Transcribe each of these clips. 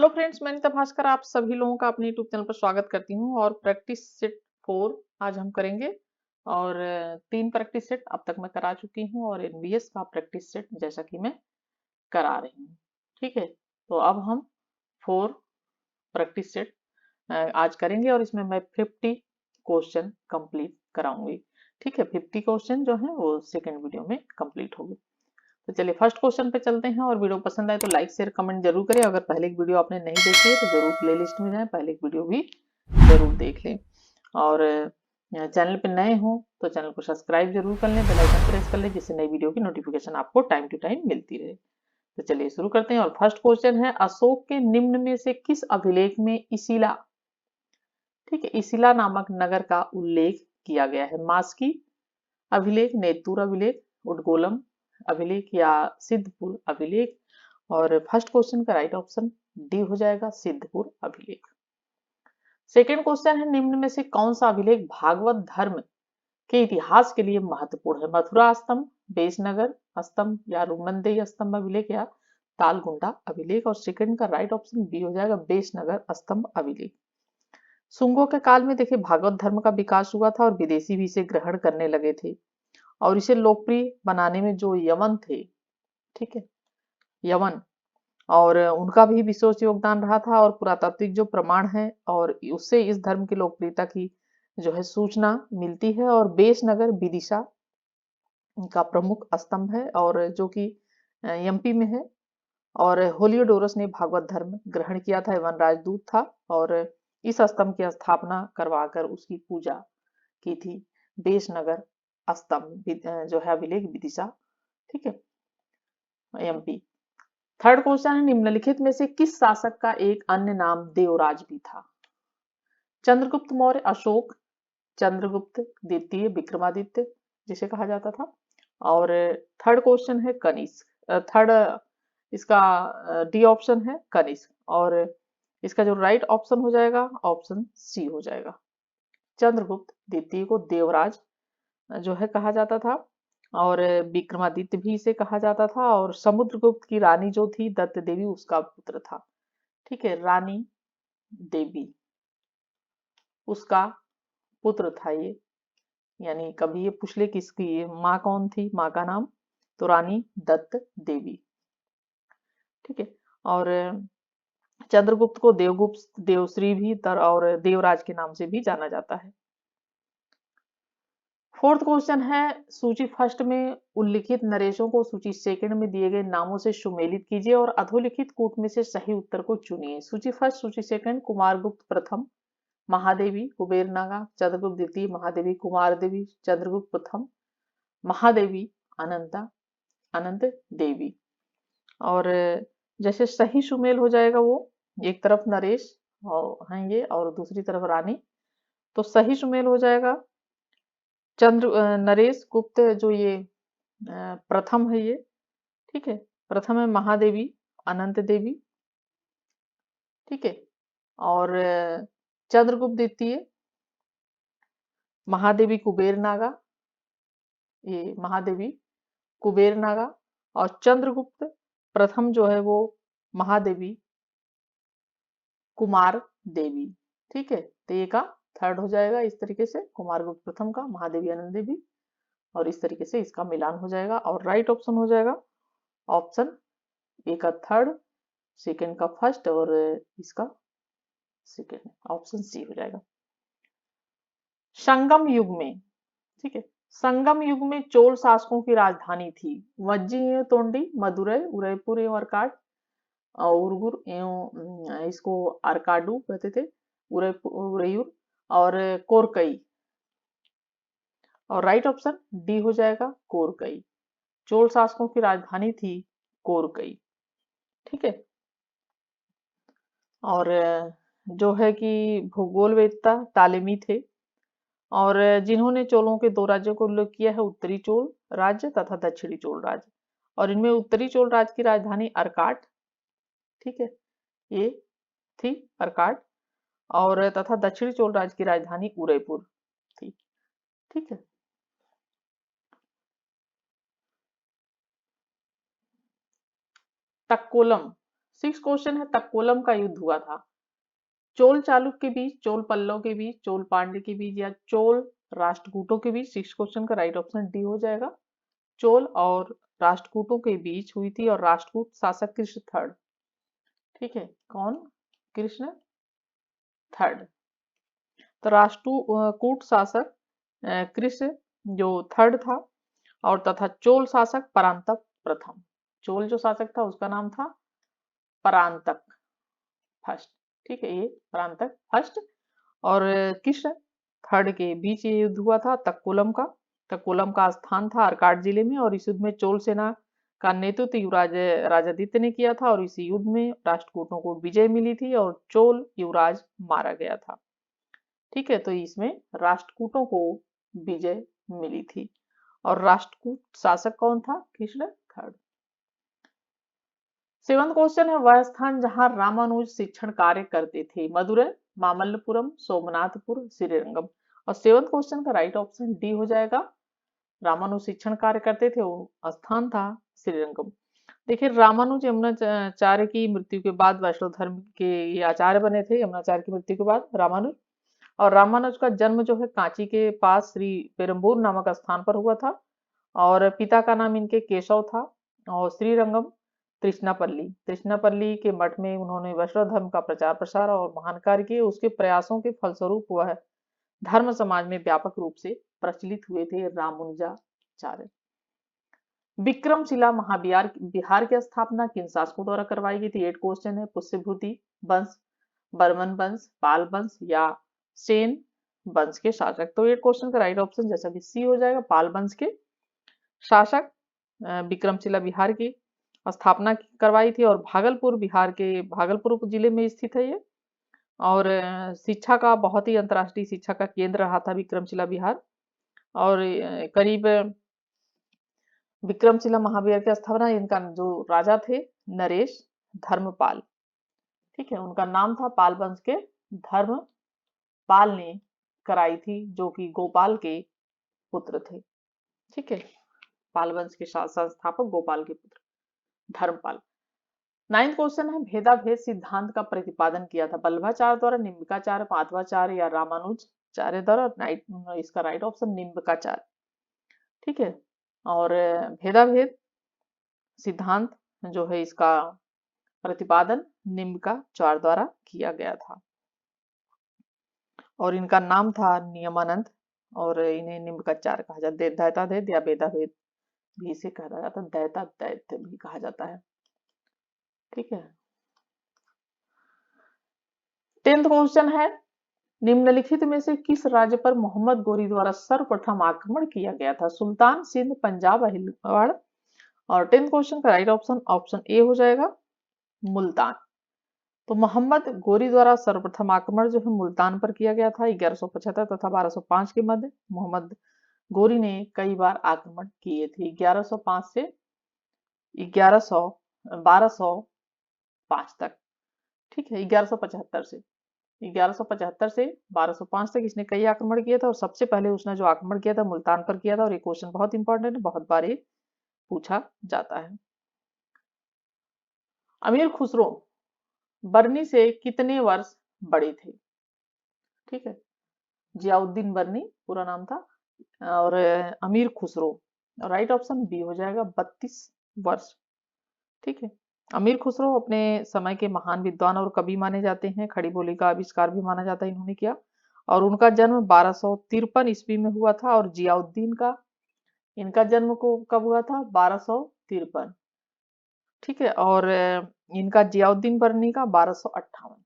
Hello friends, मैं अनिता भास्कर आप सभी लोगों का अपने यूट्यूब चैनल पर स्वागत करती हूँ। और प्रैक्टिस सेट 4 आज हम करेंगे। और 3 प्रैक्टिस सेट अब तक मैं करा चुकी हूँ और एनबीएस का प्रैक्टिस सेट जैसा कि मैं करा रही हूँ। ठीक है, तो अब हम 4 प्रैक्टिस सेट आज करेंगे और इसमें मैं 50 क्वेश्चन कंप्लीट कराऊंगी। ठीक है, 50 क्वेश्चन जो है वो सेकेंड वीडियो में कंप्लीट होगी। तो चलिए फर्स्ट क्वेश्चन पे चलते हैं। और वीडियो पसंद आए तो लाइक शेयर कमेंट जरूर करें। अगर पहले एक वीडियो आपने नहीं देखी है तो जरूर प्लेलिस्ट में जाएं, पहले एक वीडियो भी जरूर देख लें। और चैनल पे नए हो तो चैनल को सब्सक्राइब जरूर कर लें, बेल आइकन प्रेस कर लें, जिससे नई वीडियो की नोटिफिकेशन आपको टाइम टू टाइम मिलती रहे। तो चलिए शुरू करते हैं। और फर्स्ट क्वेश्चन है, अशोक के निम्न में से किस अभिलेख में इसिला, ठीक है, इसिला नामक नगर का उल्लेख किया गया है? मास्की अभिलेख, नेतुर अभिलेख, उडगोलम अभिलेख या सिद्धपुर अभिलेख? और फर्स्ट क्वेश्चन का राइट ऑप्शन डी हो जाएगा, सिद्धपुर अभिलेख। सेकेंड क्वेश्चन है, निम्न में से कौन सा अभिलेख भागवत धर्म के इतिहास के लिए महत्वपूर्ण है? मथुरा स्तंभ, बेसनगर स्तंभ या रुमनदेही स्तंभ अभिलेख या तालगुंडा अभिलेख? और सेकंड का राइट ऑप्शन बी हो जाएगा, बेसनगर स्तंभ अभिलेख। शुंगों के काल में देखिए भागवत धर्म का विकास हुआ था और विदेशी भी इसे ग्रहण करने लगे थे। और इसे लोकप्रिय बनाने में जो यमन थे, ठीक है, यमन, और उनका भी विशेष योगदान रहा था। और पुरातात्विक जो प्रमाण है और उससे इस धर्म की लोकप्रियता की जो है सूचना मिलती है। और बेसनगर विदिशा का प्रमुख स्तंभ है और जो कि एमपी में है। और होलियोडोरस ने भागवत धर्म ग्रहण किया था एवं राजदूत था और इस स्तंभ की स्थापना करवाकर उसकी पूजा की थी। बेसनगर स्तंभ जो है अभिलेख विदिशा, ठीक है, एमपी। थर्ड क्वेश्चन है, निम्नलिखित में से किस शासक का एक अन्य नाम देवराज भी था? चंद्रगुप्त मौर्य, अशोक, चंद्रगुप्त द्वितीय, विक्रमादित्य जिसे कहा जाता था। और थर्ड क्वेश्चन है कनिष्क, थर्ड इसका डी ऑप्शन है कनिष्क। और इसका जो राइट ऑप्शन हो जाएगा ऑप्शन सी हो जाएगा। चंद्रगुप्त द्वितीय को देवराज जो है कहा जाता था और विक्रमादित्य भी इसे कहा जाता था। और समुद्रगुप्त की रानी जो थी दत्त देवी उसका पुत्र था, ठीक है, रानी देवी उसका पुत्र था ये। यानी कभी ये पूछ ले किसकी ये माँ कौन थी, माँ का नाम, तो रानी दत्त देवी, ठीक है। और चंद्रगुप्त को देवगुप्त, देवश्री भी और देवराज के नाम से भी जाना जाता है। फोर्थ क्वेश्चन है, सूची फर्स्ट में उल्लिखित नरेशों को सूची सेकंड में दिए गए नामों से सुमेलित कीजिए और अधोलिखित कूट में से सही उत्तर को चुनिए। सूची फर्स्ट, सूची सेकंड, कुमारगुप्त प्रथम, महादेवी, कुबेरनागा, चंद्रगुप्त द्वितीय, महादेवी, कुमार देवी, चंद्रगुप्त प्रथम, महादेवी, अनंता, अनंत देवी। और जैसे सही सुमेल हो जाएगा वो एक तरफ नरेश और हैं ये और दूसरी तरफ रानी, तो सही सुमेल हो जाएगा नरेश गुप्त जो ये प्रथम है ये, ठीक है, प्रथम है महादेवी अनंत देवी, ठीक है। और चंद्रगुप्त द्वितीय महादेवी कुबेर नागा, ये महादेवी कुबेर नागा। और चंद्रगुप्त प्रथम जो है वो महादेवी कुमार देवी, ठीक है। तो ये का थर्ड हो जाएगा इस तरीके से, कुमारगुप्त प्रथम का महादेवी आनंद देवी, और इस तरीके से इसका मिलान हो जाएगा। और राइट ऑप्शन हो जाएगा ऑप्शन ए का थर्ड, सेकेंड का फर्स्ट और इसका सेकेंड, ऑप्शन सी हो जाएगा। संगम युग में, ठीक है, संगम युग में चोल शासकों की राजधानी थी वज्जी तोंडी, मदुरै, उदयपुर एवं अर्काट, उरगुर एवं इसको अर्काडू कहते थे, उरयूर और कोरकई। और राइट ऑप्शन डी हो जाएगा कोरकई। चोल शासकों की राजधानी थी कोरकई, ठीक है। और जो है कि भूगोलवेत्ता तालिमी थे और जिन्होंने चोलों के दो राज्यों को उल्लेख किया है, उत्तरी चोल राज्य तथा दक्षिणी चोल राज्य। और इनमें उत्तरी चोल राज्य की राजधानी अर्काट, ठीक है, ये थी अर्काट। और तथा दक्षिणी चोल राज्य की राजधानी उदयपुर थी, ठीक है। तक्कोलम सिक्स क्वेश्चन है, तक्कोलम का युद्ध हुआ था चोल चालुक्य के बीच, चोल पल्लव के बीच, चोल पांड्य के बीच या चोल राष्ट्रकूटों के बीच। सिक्स क्वेश्चन का राइट ऑप्शन डी हो जाएगा। चोल और राष्ट्रकूटों के बीच हुई थी और राष्ट्रकूट शासक कृष्ण थर्ड। ठीक है, कौन? कृष्ण थर्ड। तो राष्ट्रकूट शासक कृष्ण जो थर्ड था और तथा चोल शासक परांतक प्रथम। चोल जो शासक था उसका नाम था परांतक फर्स्ट। ठीक है, ये परांतक फर्स्ट और कृष्ण थर्ड के बीच ये युद्ध हुआ था तक्कोलम का। तक्कोलम का स्थान था आरकाट जिले में और इस युद्ध में चोल सेना का नेतृत्व युवराज राजादित्य ने किया था और इस युद्ध में राष्ट्रकूटों को विजय मिली थी और चोल युवराज मारा गया था। ठीक है, तो इसमें राष्ट्रकूटों को विजय मिली थी और राष्ट्रकूट शासक कौन था? कृष्ण थर्ड। सेवंथ क्वेश्चन है, वह स्थान जहां रामानुज शिक्षण कार्य करते थे। मदुरै, मामल्लपुरम, सोमनाथपुर, श्रीरंगम। और सेवंथ क्वेश्चन का राइट ऑप्शन डी हो जाएगा। रामानुज शिक्षण कार्य करते थे वो स्थान था श्रीरंगम। देखिए, रामानुज यमुनाचार्य की मृत्यु के बाद वैष्णव धर्म के ये आचार्य बने थे यमुनाचार्य की मृत्यु के बाद रामानुज। और रामानुज का जन्म जो है कांची के पास श्री पेरम्बूर नामक स्थान पर हुआ था और पिता का नाम इनके केशव था। और श्रीरंगम तृष्णापल्ली के मठ में उन्होंने वैष्णव धर्म का प्रचार प्रसार और महान कार्य किए। उसके प्रयासों के फलस्वरूप वह धर्म समाज में व्यापक रूप से प्रचलित हुए थे रामानुजाचार्य। विक्रमशिला महाविहार बिहार की स्थापना किन शासकों द्वारा करवाई गई थी? 8 क्वेश्चन है। पुष्यभूति वंश, बर्मन वंश, पाल वंश या सेन वंश के शासक। तो 8 क्वेश्चन का राइट ऑप्शन जैसा कि सी हो जाएगा। पाल वंश के शासक विक्रमशिला बिहार की स्थापना करवाई थी और भागलपुर बिहार के भागलपुर जिले में स्थित है ये। और शिक्षा का बहुत ही अंतर्राष्ट्रीय शिक्षा का केंद्र रहा था विक्रमशिला बिहार। और करीब विक्रमशिला महाविहार की स्थापना इनका जो राजा थे नरेश धर्मपाल, ठीक है, उनका नाम था पाल वंश के धर्मपाल ने कराई थी, जो कि गोपाल के पुत्र थे। ठीक है, पाल वंश के संस्थापक गोपाल के पुत्र धर्मपाल। 9th क्वेश्चन है, भेदाभेद सिद्धांत का प्रतिपादन किया था वल्लभाचार्य द्वारा, निम्बिकाचार्य, माधवाचार्य या रामानुजाचार्य द्वारा। इसका राइट ऑप्शन निम्बिकाचार्य। ठीक है, और भेदाभेद सिद्धांत जो है इसका प्रतिपादन निम्बिकाचार्य द्वारा किया गया था और इनका नाम था नियमानंद और इन्हें निम्बिकाचार्य कहा जाता है। दैताभेद या भेदाभेद भी इसे कहा जाता है, दैता दैत्य भी कहा जाता है। ठीक है, 10th क्वेश्चन है, निम्नलिखित में से किस राज्य पर मोहम्मद गोरी द्वारा सर्वप्रथम आक्रमण किया गया था? सुल्तान, सिंध, पंजाब, हिंदवाड़। और 10th क्वेश्चन का राइट ऑप्शन ऑप्शन ए हो जाएगा, मुल्तान। तो मोहम्मद गोरी द्वारा सर्वप्रथम आक्रमण जो है मुल्तान पर किया गया था 1175 तथा 1205 के मध्य। मोहम्मद गोरी ने कई बार आक्रमण किए थे 1105 से 1205 तक। ठीक है, 1175 से 1205 तक इसने कई आक्रमण किए थे और सबसे पहले उसने जो आक्रमण किया था मुल्तान पर किया था। और ये क्वेश्चन बहुत इंपॉर्टेंट है, बहुत बार ये पूछा जाता है। अमीर खुसरो बर्नी से कितने वर्ष बड़े थे? ठीक है, जियाउद्दीन बर्नी पूरा नाम था और अमीर खुसरो, राइट ऑप्शन बी हो जाएगा 32 वर्ष। ठीक है, अमीर खुसरो अपने समय के महान विद्वान और कवि माने जाते हैं। खड़ी बोली का आविष्कार भी माना जाता है इन्होंने किया और उनका जन्म 1253 ईस्वी में हुआ था। और जियाउद्दीन का इनका जन्म को कब हुआ था? 1253। ठीक है, और इनका जियाउद्दीन बर्नी का 1258।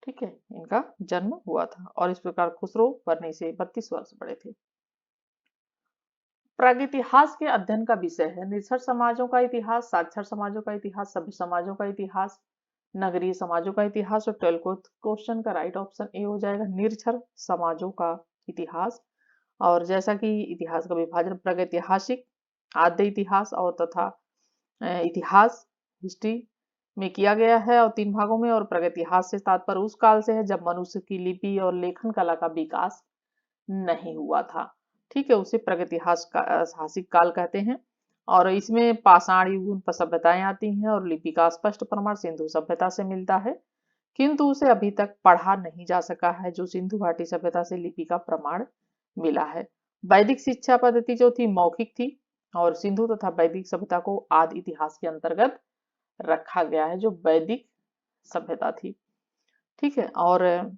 ठीक है, इनका जन्म हुआ था और इस प्रकार खुसरो बर्नी से 32 वर्ष बड़े थे। प्रागइतिहास के अध्ययन का विषय है निरक्षर समाजों का इतिहास, साक्षर समाजों का इतिहास, सभ्य समाजों का इतिहास, नगरीय समाजों का इतिहास। और 12th क्वेश्चन का राइट ऑप्शन ए हो जाएगा, निरक्षर समाजों का इतिहास। और जैसा कि इतिहास का विभाजन प्रागैतिहासिक, आद्य इतिहास और तथा इतिहास हिस्ट्री में किया गया है और 3 भागों में। और प्रागैतिहास से तात्पर्य उस काल से है जब मनुष्य की लिपि और लेखन कला का विकास नहीं हुआ था। ठीक है, उसे प्रागैतिहासिक काल कहते हैं। और इसमें पाषाण युग सभ्यताएं आती हैं और लिपि का स्पष्ट प्रमाण सिंधु सभ्यता से मिलता है, किंतु उसे अभी तक पढ़ा नहीं जा सका है जो सिंधु घाटी सभ्यता से लिपि का प्रमाण मिला है। वैदिक शिक्षा पद्धति जो थी मौखिक थी और सिंधु तथा वैदिक सभ्यता को आदि इतिहास के अंतर्गत रखा गया है जो वैदिक सभ्यता थी। ठीक है, और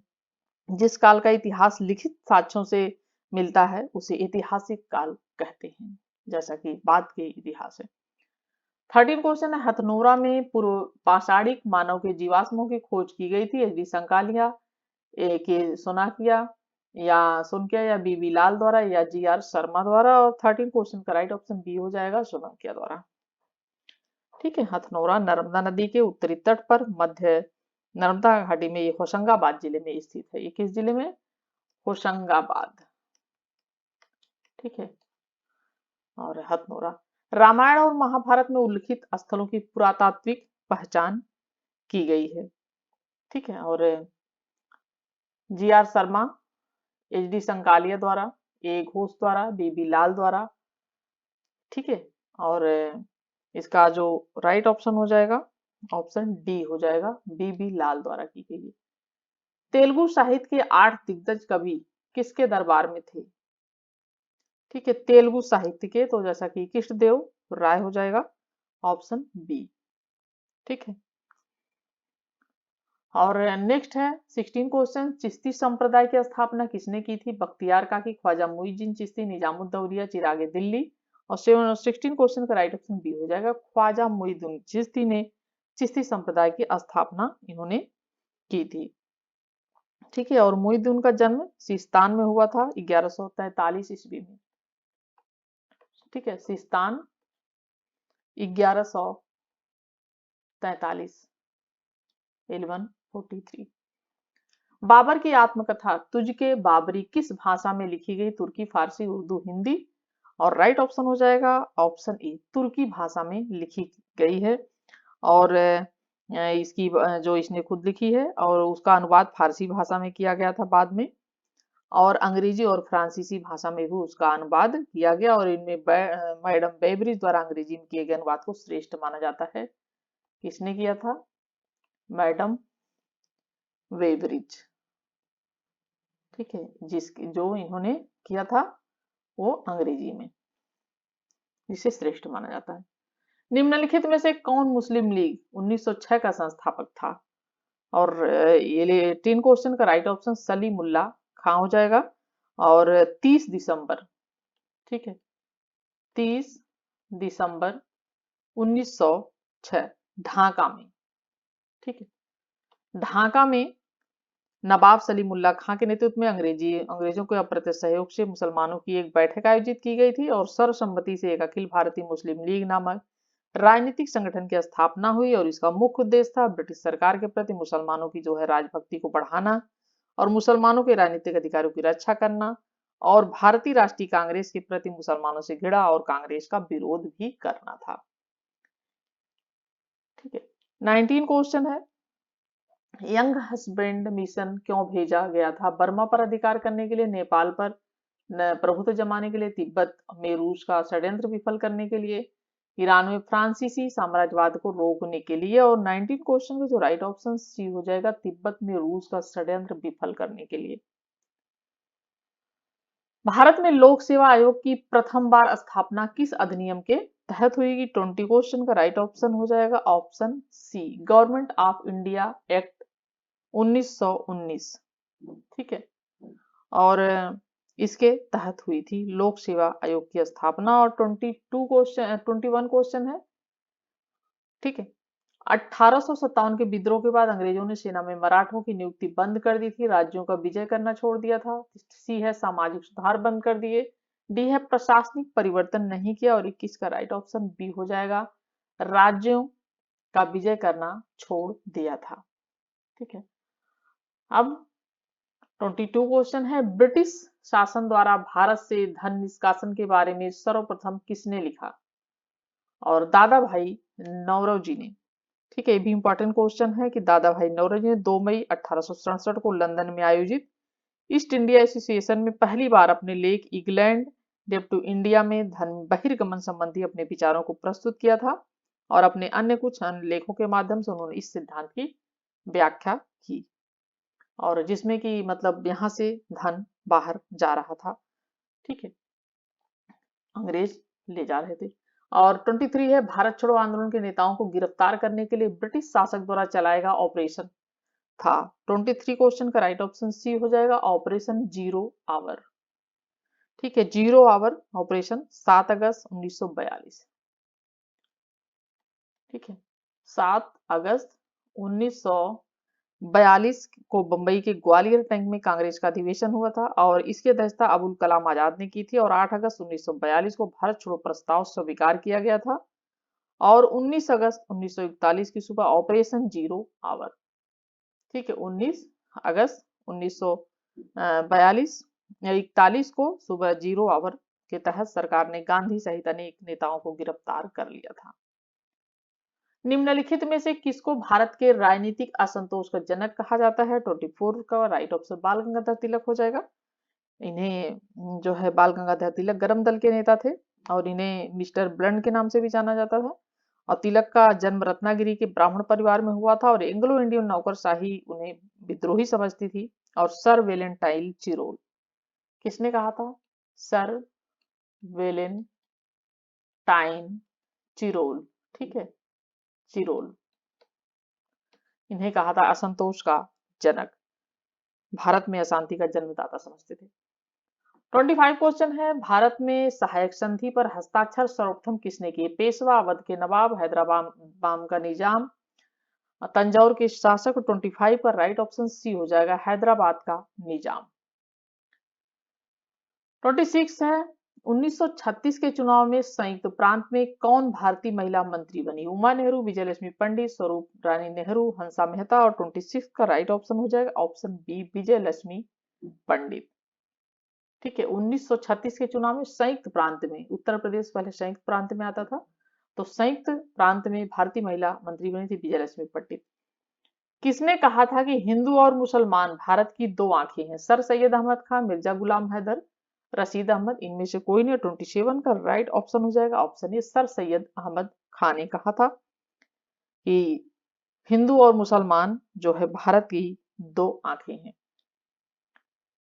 जिस काल का इतिहास लिखित साक्ष्यों से मिलता है उसे ऐतिहासिक काल कहते हैं, जैसा कि बाद के इतिहास है। 13 क्वेश्चन है, हथनोरा में पूर्व पाषाणिक मानव के जीवाश्मों की खोज की गई थी। एच डी संकालिया, ए के सोनाकिया या सुनकिया या बीबी लाल द्वारा या जी आर शर्मा द्वारा। और 13 क्वेश्चन का राइट ऑप्शन बी हो जाएगा, सोनाकिया द्वारा। ठीक है, हथनोरा नर्मदा नदी के उत्तरी तट पर मध्य नर्मदा घाटी में, ये होशंगाबाद जिले में स्थित है। ये किस जिले में? होशंगाबाद। ठीक है, और हथनोरा रामायण और महाभारत में उल्लिखित स्थलों की पुरातात्विक पहचान की गई है। ठीक है, और G R Sharma, H D Sankalia द्वारा, ए घोष द्वारा, बीबी लाल द्वारा। ठीक है, और इसका जो राइट ऑप्शन हो जाएगा ऑप्शन डी हो जाएगा, बीबी लाल द्वारा की गई है। तेलुगु साहित्य के 8 दिग्गज कवि किसके दरबार में थे? ठीक है, तेलुगु साहित्य के, तो जैसा कि कृष्णदेव राय हो जाएगा, ऑप्शन बी। ठीक है, और नेक्स्ट है 16 क्वेश्चन, चिश्ती संप्रदाय की स्थापना किसने की थी? बख्तियार काकी, ख्वाजा मुइनुद्दीन चिश्ती, निजामुद्दौलिया, चिरागे दिल्ली। और 16 क्वेश्चन का राइट ऑप्शन बी हो जाएगा, ख्वाजा मुइनुद्दीन चिश्ती ने चिश्ती संप्रदाय की स्थापना इन्होंने की थी। ठीक है, और मुइनुद्दीन का जन्म सिस्तान में हुआ था 1143 ईस्वी में। ठीक है, सिस्तान 1143, 1143। बाबर की आत्मकथा तुझके बाबरी किस भाषा में लिखी गई? तुर्की, फारसी, उर्दू, हिंदी। और राइट ऑप्शन हो जाएगा ऑप्शन ए, तुर्की भाषा में लिखी गई है। और इसकी जो इसने खुद लिखी है और उसका अनुवाद फारसी भाषा में किया गया था बाद में, और अंग्रेजी और फ्रांसीसी भाषा में भी उसका अनुवाद किया गया। और इनमें मैडम बेबरिज द्वारा अंग्रेजी में किए गए अनुवाद को श्रेष्ठ माना जाता है। किसने किया था? मैडम वेबरिज। ठीक है, जो इन्होंने किया था वो अंग्रेजी में, जिसे श्रेष्ठ माना जाता है। निम्नलिखित में से कौन मुस्लिम लीग 1906 का संस्थापक था? और ये 3 क्वेश्चन का राइट ऑप्शन सलीमुल्लाह खां हो जाएगा। और 30 दिसंबर, ठीक है, 30 दिसंबर 1906 ढाका में। ठीक है, ढाका में नवाब सलीमुल्लाह खां के नेतृत्व में अंग्रेजों के अप्रत्यक्ष सहयोग से मुसलमानों की एक बैठक आयोजित की गई थी और सर्वसम्मति से एक अखिल भारतीय मुस्लिम लीग नामक राजनीतिक संगठन की स्थापना हुई। और इसका मुख्य उद्देश्य था ब्रिटिश सरकार के प्रति मुसलमानों की जो है राजभक्ति को बढ़ाना और मुसलमानों के राजनीतिक अधिकारों की रक्षा करना और भारतीय राष्ट्रीय कांग्रेस के प्रति मुसलमानों से घृणा और कांग्रेस का विरोध भी करना था। ठीक है, 19 क्वेश्चन है, यंग हस्बैंड मिशन क्यों भेजा गया था? बर्मा पर अधिकार करने के लिए, नेपाल पर प्रभुत्व जमाने के लिए, तिब्बत में रूस का षड्यंत्र विफल करने के लिए, ईरान में फ्रांसीसी साम्राज्यवाद को रोकने के लिए। और 19 क्वेश्चन का जो राइट ऑप्शन सी हो जाएगा, तिब्बत में रूस का षड्यंत्र विफल करने के लिए। भारत में लोक सेवा आयोग की प्रथम बार स्थापना किस अधिनियम के तहत हुई? 20 क्वेश्चन का राइट ऑप्शन हो जाएगा option C, government of India act 1919। ठीक है, और इसके तहत हुई थी लोक सेवा आयोग की स्थापना। और 21 क्वेश्चन है। ठीक है, 1857 के विद्रोह के बाद अंग्रेजों ने सेना में मराठों की नियुक्ति बंद कर दी थी, राज्यों का विजय करना छोड़ दिया था। सी है सामाजिक सुधार बंद कर दिए, डी है प्रशासनिक परिवर्तन नहीं किया, और 21 का राइट ऑप्शन बी हो जाएगा, राज्यों का विजय करना छोड़ दिया था। ठीक है, अब 22 क्वेश्चन है, ब्रिटिश शासन द्वारा भारत से धन निष्कासन के बारे में सर्वप्रथम किसने लिखा? और दादा भाई नौरोजी ने। ठीक है, ये भी इंपॉर्टेंट क्वेश्चन है कि दादा भाई नौरोजी ने 2 मई 1867 को लंदन में आयोजित ईस्ट इंडिया एसोसिएशन में पहली बार अपने लेख इंग्लैंड जब टू इंडिया में धर्म बहिर्गमन संबंधी अपने विचारों को प्रस्तुत किया था और अपने अन्य कुछ अन्य लेखों के माध्यम से उन्होंने इस सिद्धांत की व्याख्या की, और जिसमें कि मतलब यहाँ से धन बाहर जा रहा था, ठीक है, अंग्रेज ले जा रहे थे। और 23 है, भारत छोड़ो आंदोलन के नेताओं को गिरफ्तार करने के लिए ब्रिटिश शासक द्वारा चलाएगा ऑपरेशन था। 23 क्वेश्चन का राइट ऑप्शन सी हो जाएगा, ऑपरेशन जीरो आवर, ठीक है, जीरो आवर ऑपरेशन 7 अगस्त 1942, ठीक है, 7 अगस्त 1942 को बंबई के ग्वालियर टैंक में कांग्रेस का अधिवेशन हुआ था और इसकी अध्यक्षता अबुल कलाम आजाद ने की थी और 8 अगस्त 1942 को भारत छोड़ो प्रस्ताव स्वीकार किया गया था और 19 अगस्त 1941 की सुबह ऑपरेशन जीरो आवर, ठीक है, 19 अगस्त 1942 या 41 को सुबह जीरो आवर के तहत सरकार ने गांधी सहित अनेक नेताओं को गिरफ्तार कर लिया था। निम्नलिखित में से किसको भारत के राजनीतिक असंतोष का जनक कहा जाता है? 24 का राइट ऑप्शन बाल गंगाधर तिलक हो जाएगा। इन्हें जो है बाल गंगाधर तिलक गरम दल के नेता थे और इन्हें मिस्टर ब्लंट के नाम से भी जाना जाता था और तिलक का जन्म रत्नागिरी के ब्राह्मण परिवार में हुआ था और एंग्लो इंडियन नौकरशाही उन्हें विद्रोही समझती थी। और सर वेलेंटाइन चिरोल किसने कहा था? सर वेलेंटाइन चिरोल, ठीक है, चिरोल, इन्हें कहा था असंतोष का जनक, भारत में अशांति का जन्मदाता समझते थे। 25 क्वेश्चन है, भारत में सहायक संधि पर हस्ताक्षर सर्वप्रथम किसने किए? पेशवा, अवध के नवाब, हैदराबाद का निजाम, तंजौर के शासक। 25 पर राइट ऑप्शन सी हो जाएगा, हैदराबाद का निजाम। 26 है, 1936 के चुनाव में संयुक्त प्रांत में कौन भारतीय महिला मंत्री बनी? उमा नेहरू, विजयलक्ष्मी पंडित, स्वरूप रानी नेहरू, हंसा मेहता। और 26 का राइट ऑप्शन हो जाएगा ऑप्शन बी, विजयलक्ष्मी पंडित, ठीक है। 1936 के चुनाव में संयुक्त प्रांत में, उत्तर प्रदेश पहले संयुक्त प्रांत में आता था, तो संयुक्त प्रांत में भारतीय महिला मंत्री बनी थी विजयलक्ष्मी पंडित। किसने कहा था कि हिंदू और मुसलमान भारत की दो आंखें हैं? सर सैयद अहमद खान, मिर्जा गुलाम हैदर, रशीद अहमद, इनमें से कोई नहीं। 27 का राइट ऑप्शन हो जाएगा option A, sir Syed Ahmad Khan ने कहा था कि हिंदू और मुसलमान जो है भारत की दो आंखें हैं।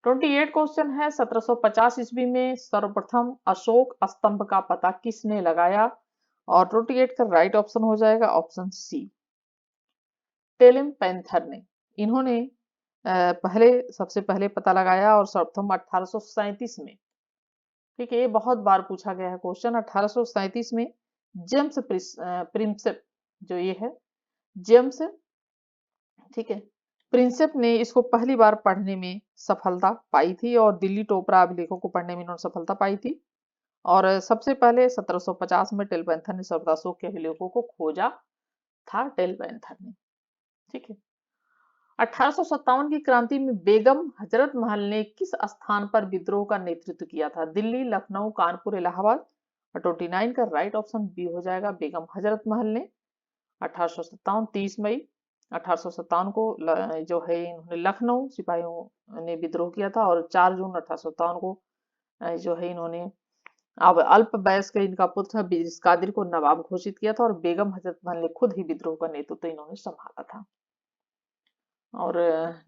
28 क्वेश्चन है, 1750 ईस्वी में सर्वप्रथम अशोक स्तंभ का पता किसने लगाया? और 28 का राइट ऑप्शन हो जाएगा ऑप्शन सी, टेलिम पैंथर ने। इन्होंने सबसे पहले पता लगाया और सर्वप्रथम 1837 में, ठीक है, ये बहुत बार पूछा गया है क्वेश्चन। 1837 में जेम्स प्रिंसेप, जो ये है जेम्स, ठीक है, प्रिंसेप ने इसको पहली बार पढ़ने में सफलता पाई थी और दिल्ली टोपरा अभिलेखों को पढ़ने में इन्होंने सफलता पाई थी। और सबसे पहले 1750 में टेलपैंथर ने सर्वदा अशोक के अभिलेखों को खोजा था, टेलपैंथर ने, ठीक है। 1857 की क्रांति में बेगम हजरत महल ने किस स्थान पर विद्रोह का नेतृत्व किया था? दिल्ली, लखनऊ, कानपुर, इलाहाबाद। 29 का राइट ऑप्शन बी हो जाएगा, बेगम हजरत महल ने 1857 30 मई 1857 को जो है इन्होंने लखनऊ सिपाहियों ने विद्रोह किया था और 4 जून 1857 को जो है इन्होंने अब अल्प वयस्क इनका पुत्र कादिर को नवाब घोषित किया था और बेगम हजरत महल ने खुद ही विद्रोह का नेतृत्व इन्होंने संभाला था। और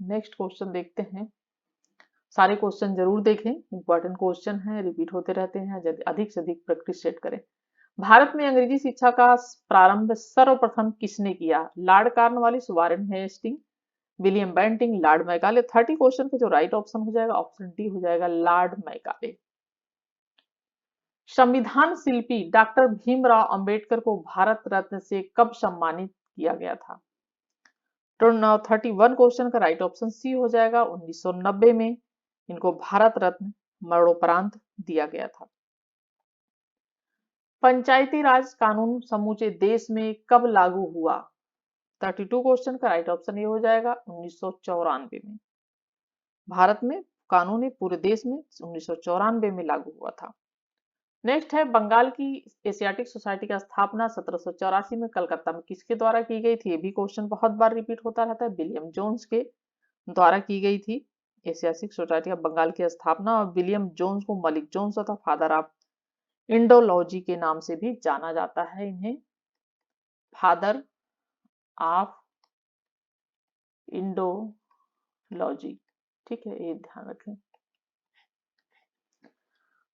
नेक्स्ट क्वेश्चन देखते हैं। सारे क्वेश्चन जरूर देखें, इंपॉर्टेंट क्वेश्चन है, रिपीट होते रहते हैं, अधिक से अधिक प्रैक्टिस सेट करें। भारत में अंग्रेजी शिक्षा का प्रारंभ सर्वप्रथम किसने किया? Lord Cornwallis, Warren Hasting, William Bentinck, Lord Macaulay. 30 question का जो राइट ऑप्शन हो जाएगा ऑप्शन डी हो जाएगा, लॉर्ड मैकाले। संविधान शिल्पी डॉक्टर भीमराव अंबेडकर को भारत रत्न से कब सम्मानित किया गया था? तो 31 क्वेश्चन का राइट ऑप्शन सी हो जाएगा, 1990 में इनको भारत रत्न मरणोपरांत दिया गया था। पंचायती राज कानून समूचे देश में कब लागू हुआ? 32 क्वेश्चन का राइट ऑप्शन ये हो जाएगा, 1994 में। भारत में कानून पूरे देश में 1994 में लागू हुआ था। नेक्स्ट है, बंगाल की एशियाटिक सोसाइटी की स्थापना 1784 में कलकत्ता में किसके द्वारा की गई थी? ये भी क्वेश्चन बहुत बार रिपीट होता रहता है, विलियम जोन्स के द्वारा की गई थी एशियाटिक सोसाइटी ऑफ बंगाल की स्थापना, और विलियम जोन्स को मलिक जोन्स तथा फादर ऑफ इंडोलॉजी के नाम से भी जाना जाता है। इन्हें फादर ऑफ इंडोलॉजी, ठीक है, ये ध्यान रखें।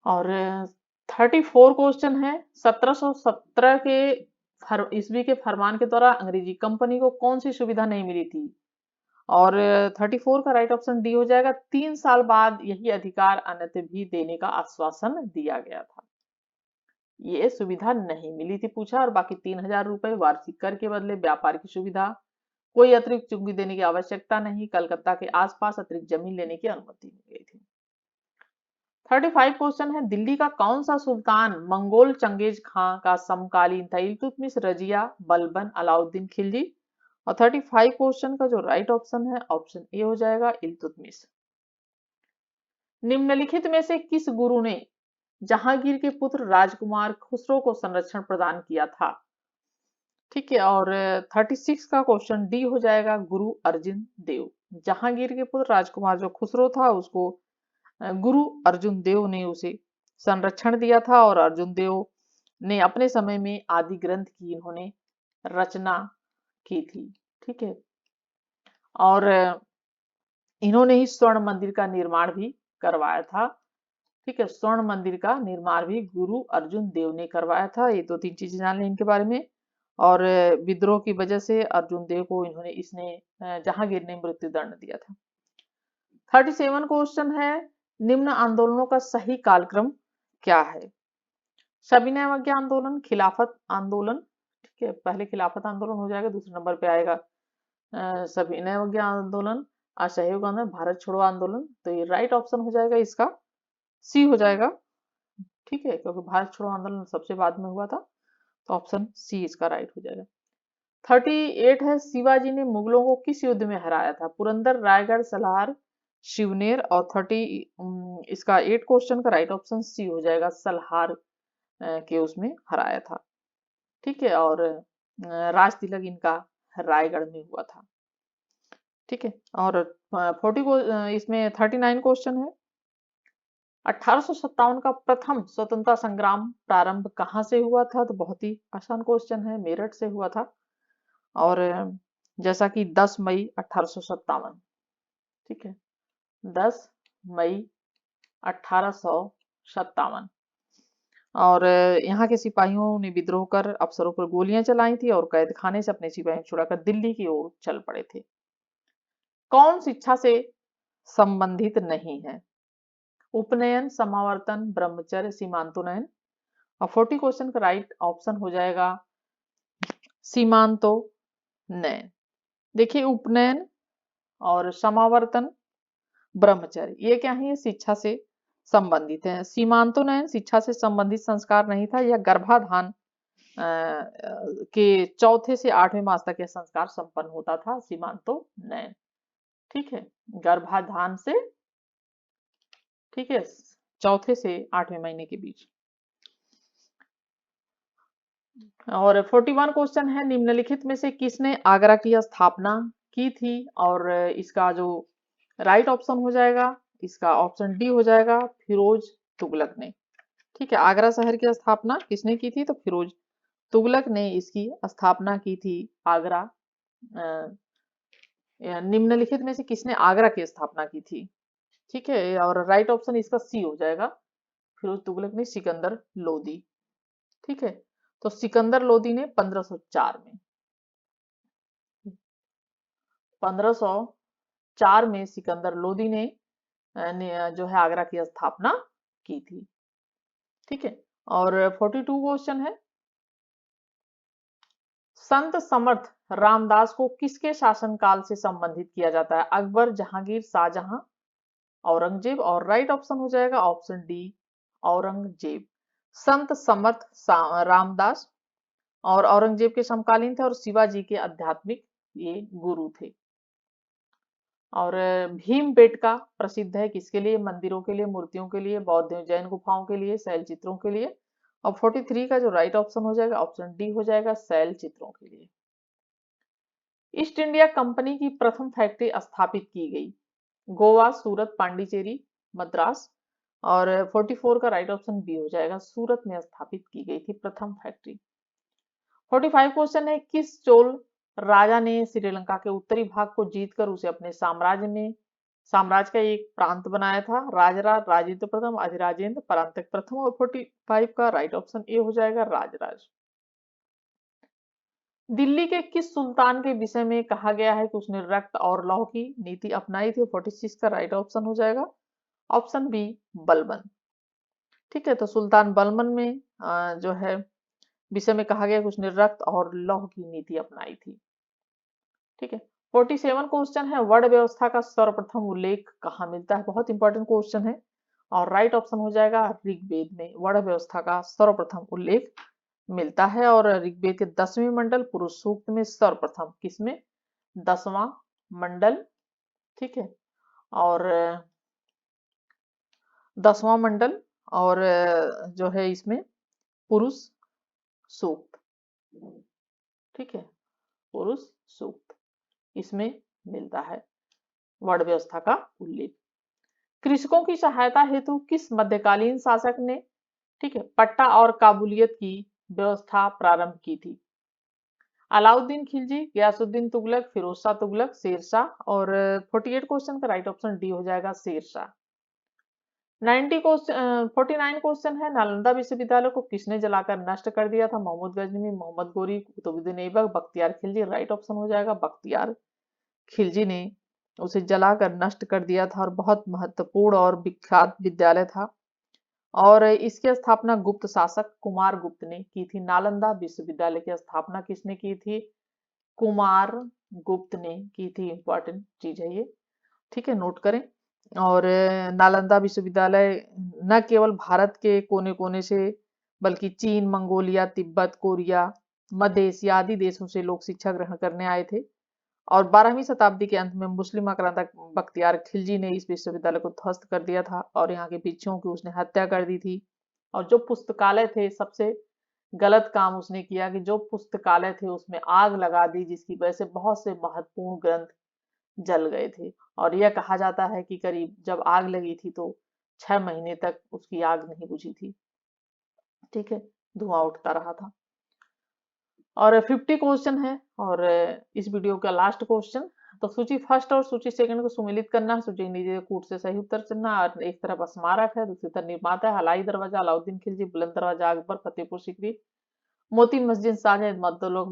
और 34 क्वेश्चन है, 1717 के ईस्वी के फरमान के द्वारा अंग्रेजी कंपनी को कौन सी सुविधा नहीं मिली थी? और 34 का राइट ऑप्शन डी हो जाएगा, 3 साल बाद यही अधिकार अन्यत्र भी देने का आश्वासन दिया गया था। ये सुविधा नहीं मिली थी पूछा, और बाकी 3000 रुपए वार्षिक कर के बदले व्यापार की सुविधा, कोई अतिरिक्त चुंगी देने की आवश्यकता नहीं, कलकत्ता के आसपास अतिरिक्त जमीन लेने की अनुमति मिल गई थी। 35 क्वेश्चन है, दिल्ली का कौन सा सुल्तान मंगोल चंगेज खां का समकालीन था? इल्तुतमिश, रजिया, बलबन, अलाउद्दीन खिलजी। और 35 क्वेश्चन का जो राइट ऑप्शन है ऑप्शन ए हो जाएगा, इल्तुतमिश। निम्नलिखित में से किस गुरु ने जहांगीर के पुत्र राजकुमार खुसरो को संरक्षण प्रदान किया था? ठीक है, और 36 का क्वेश्चन डी हो जाएगा, गुरु अर्जुन देव। जहांगीर के पुत्र राजकुमार जो खुसरो था उसको गुरु अर्जुन देव ने उसे संरक्षण दिया था, और अर्जुन देव ने अपने समय में आदि ग्रंथ की इन्होंने रचना की थी। ठीक है, और इन्होंने ही स्वर्ण मंदिर का निर्माण भी करवाया था। ठीक है, स्वर्ण मंदिर का निर्माण भी गुरु अर्जुन देव ने करवाया था। ये 2-3 चीजें जान लें इनके बारे में। और विद्रोह की वजह से अर्जुन देव को इसने जहांगीर ने मृत्यु दंड दिया था। 37 क्वेश्चन है, निम्न आंदोलनों का सही कालक्रम क्या है? सविनय अवज्ञा आंदोलन, खिलाफत आंदोलन। ठीक है, पहले खिलाफत आंदोलन हो जाएगा, दूसरे नंबर पे आएगा सविनय अवज्ञा आंदोलन, असहयोग आंदोलन, भारत छोड़ो आंदोलन। तो ये राइट ऑप्शन हो जाएगा इसका, सी हो जाएगा। ठीक है, क्योंकि भारत छोड़ो आंदोलन सबसे बाद में हुआ था, तो ऑप्शन सी इसका राइट हो जाएगा। 38 है, शिवाजी ने मुगलों को किस युद्ध में हराया था? पुरंदर, रायगढ़, सलार, शिवनेर। और 30 इसका 8 क्वेश्चन का राइट ऑप्शन सी हो जाएगा, सलहार के उसमें हराया था। ठीक है, और राज तिलक इनका रायगढ़ में हुआ था। ठीक है, और 40 को इसमें 39 क्वेश्चन है, 1857 का प्रथम स्वतंत्रता संग्राम प्रारंभ कहाँ से हुआ था? तो बहुत ही आसान क्वेश्चन है, मेरठ से हुआ था। और जैसा कि 10 मई 1857। ठीक है, 10 मई 1857। और यहाँ के सिपाहियों ने विद्रोह कर अफसरों पर गोलियां चलाई थी, और कैद खाने से अपने सिपाहियों को छुड़ाकर दिल्ली की ओर चल पड़े थे। कौन शिक्षा से संबंधित नहीं है? उपनयन, समावर्तन, ब्रह्मचर्य, सीमांतोनयन। और 40 क्वेश्चन का राइट ऑप्शन हो जाएगा, सीमांतोनयन। देखिए, उपनयन और समावर्तन, ब्रह्मचर्य, ये क्या है? ये शिक्षा से संबंधित है। सीमांतोनयन शिक्षा से संबंधित संस्कार नहीं था, यह गर्भाधान के 4 से 8वें मास तक यह संस्कार संपन्न होता था, सीमांतोनयन। ठीक है, गर्भाधान से, ठीक है, 4 से 8वें महीने के बीच। और 41 क्वेश्चन है, निम्नलिखित में से किसने आगरा की स्थापना की थी? और इसका जो राइट ऑप्शन हो जाएगा, इसका ऑप्शन डी हो जाएगा, फिरोज तुगलक ने। ठीक है, आगरा शहर की स्थापना किसने की थी? तो फिरोज तुगलक ने इसकी स्थापना की थी, आगरा। निम्नलिखित में से किसने आगरा की स्थापना की थी? ठीक है, और राइट ऑप्शन इसका सी हो जाएगा, फिरोज तुगलक ने सिकंदर लोदी। ठीक है, तो सिकंदर लोदी ने 1504 में 1504 में सिकंदर लोदी ने जो है आगरा की स्थापना की थी। ठीक है, और 42 क्वेश्चन है, संत समर्थ रामदास को किसके शासनकाल से संबंधित किया जाता है? अकबर, जहांगीर, शाहजहां, औरंगजेब। और राइट ऑप्शन हो जाएगा ऑप्शन डी, औरंगजेब। संत समर्थ रामदास और औरंगजेब के समकालीन थे, और शिवाजी के आध्यात्मिक ये गुरु थे। और भीम बेटका प्रसिद्ध है किसके लिए? मंदिरों के लिए, मूर्तियों के लिए, बौद्ध जैन गुफाओं के लिए, शैल चित्रों के लिए। और 43 का जो राइट ऑप्शन हो जाएगा ऑप्शन डी हो जाएगा, शैल चित्रों के लिए। ईस्ट इंडिया कंपनी की प्रथम फैक्ट्री स्थापित की गई गोवा, सूरत, पांडिचेरी, मद्रास। और 44 का राइट ऑप्शन बी हो जाएगा, सूरत में स्थापित की गई थी प्रथम फैक्ट्री। 45 क्वेश्चन है, किस चोल राजा ने श्रीलंका के उत्तरी भाग को जीतकर उसे अपने साम्राज्य का एक प्रांत बनाया था? राजराज, राजेंद्र प्रथम, अधिराजेंद्र, परांतक प्रथम। और 45 का राइट ऑप्शन ए हो जाएगा, राजराज। दिल्ली के किस सुल्तान के विषय में कहा गया है कि उसने रक्त और लौह की नीति अपनाई थी? 46 का राइट ऑप्शन हो जाएगा, ऑप्शन बी, बलबन। ठीक है, तो सुल्तान बलबन में जो है विषय में कहा गया कि उसने रक्त और लौह की नीति अपनाई थी। ठीक है, 47 क्वेश्चन है, वर्ण व्यवस्था का सर्वप्रथम उल्लेख कहाँ मिलता है? बहुत इंपॉर्टेंट क्वेश्चन है और राइट ऑप्शन हो जाएगा ऋग्वेद में वर्ण व्यवस्था का सर्वप्रथम उल्लेख मिलता है। और ऋग्वेद के 10वें मंडल पुरुष सूक्त में सर्वप्रथम, किसमें? 10वां मंडल। ठीक है, और 10वां मंडल और जो है इसमें पुरुष सूक्त। ठीक है, पुरुष सूक्त इसमें मिलता है वर्ण व्यवस्था का उल्लेख। कृषकों की सहायता हेतु किस मध्यकालीन शासक ने, ठीक है, पट्टा और काबूलियत की व्यवस्था प्रारंभ की थी? अलाउद्दीन खिलजी, गयासुद्दीन तुगलक, फिरोज शाह तुगलक, शेरशाह। और 48 क्वेश्चन का राइट ऑप्शन डी हो जाएगा, शेरशाह। 49 क्वेश्चन है, नालंदा विश्वविद्यालय को किसने जलाकर नष्ट कर दिया था? मोहम्मद गजनी, मोहम्मद गोरी, कुतुबुद्दीन ऐबक, बख्तियार खिलजी। राइट ऑप्शन हो जाएगा, बख्तियार खिलजी ने उसे जलाकर नष्ट कर दिया था और बहुत महत्वपूर्ण और विख्यात विद्यालय था। और इसकी स्थापना गुप्त शासक कुमार गुप्त ने की थी। नालंदा विश्वविद्यालय की स्थापना किसने की थी? कुमार गुप्त ने की थी। इंपॉर्टेंट चीज है ये, ठीक है, नोट करें। और नालंदा विश्वविद्यालय न केवल भारत के कोने कोने से बल्कि चीन, मंगोलिया, तिब्बत, कोरिया, मध्य एशिया आदि देशों से लोग शिक्षा ग्रहण करने आए थे। और 12वीं शताब्दी के अंत में मुस्लिम आक्रांतक बख्तियार खिलजी ने इस विश्वविद्यालय को ध्वस्त कर दिया था और यहाँ के भिक्षुओं की उसने हत्या कर दी थी। और जो पुस्तकालय थे, सबसे गलत काम उसने किया कि जो पुस्तकालय थे उसमें आग लगा दी, जिसकी वजह से बहुत से महत्वपूर्ण ग्रंथ जल गए थे। और यह कहा जाता है कि करीब जब आग लगी थी तो 6 महीने तक उसकी आग नहीं बुझी थी। ठीक है, धुआं उठता रहा था। और 50 क्वेश्चन है और इस वीडियो का लास्ट क्वेश्चन। तो सूची फर्स्ट और सूची सेकंड को सुमिलित करना है। सूची नीचे कूट से सही उत्तर चुनना। और एक तरफ स्मारक है, दूसरी तरफ निर्माता है। हलाई दरवाजा अलाउद्दीन खिलजी, बुलंद दरवाजा अकबर, फतेहपुर सीकरी, मोती मस्जिद शाहजहां, मद्दलोक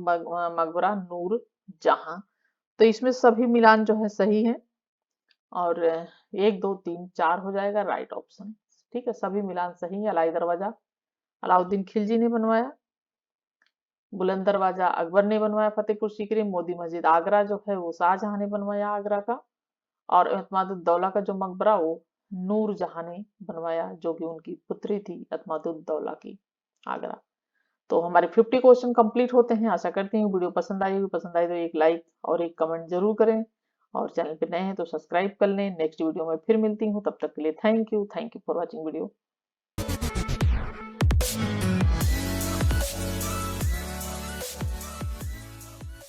मकबरा नूर जहां। तो इसमें सभी मिलान जो है सही है और 1 2 3 4 हो जाएगा राइट ऑप्शन। ठीक है, सभी मिलान सही है। हलाई दरवाजा अलाउद्दीन खिलजी ने बनवाया, बुलंद दरवाजा अकबर ने बनवाया फतेहपुर सीकरी, मोती मस्जिद आगरा जो है वो शाहजहां ने बनवाया आगरा का। और एतमादुद्दौला का जो मकबरा वो नूर जहां ने बनवाया, जो कि उनकी पुत्री थी एतमादुद्दौला की, आगरा। तो हमारे 50 क्वेश्चन कंप्लीट होते हैं। आशा करती हूँ वीडियो पसंद आई होगी। पसंद आई तो एक लाइक और एक कमेंट जरूर करें और चैनल पे नए हैं तो सब्सक्राइब कर लें। नेक्स्ट वीडियो में फिर मिलती हूँ, तब तक के लिए thank you for watching video.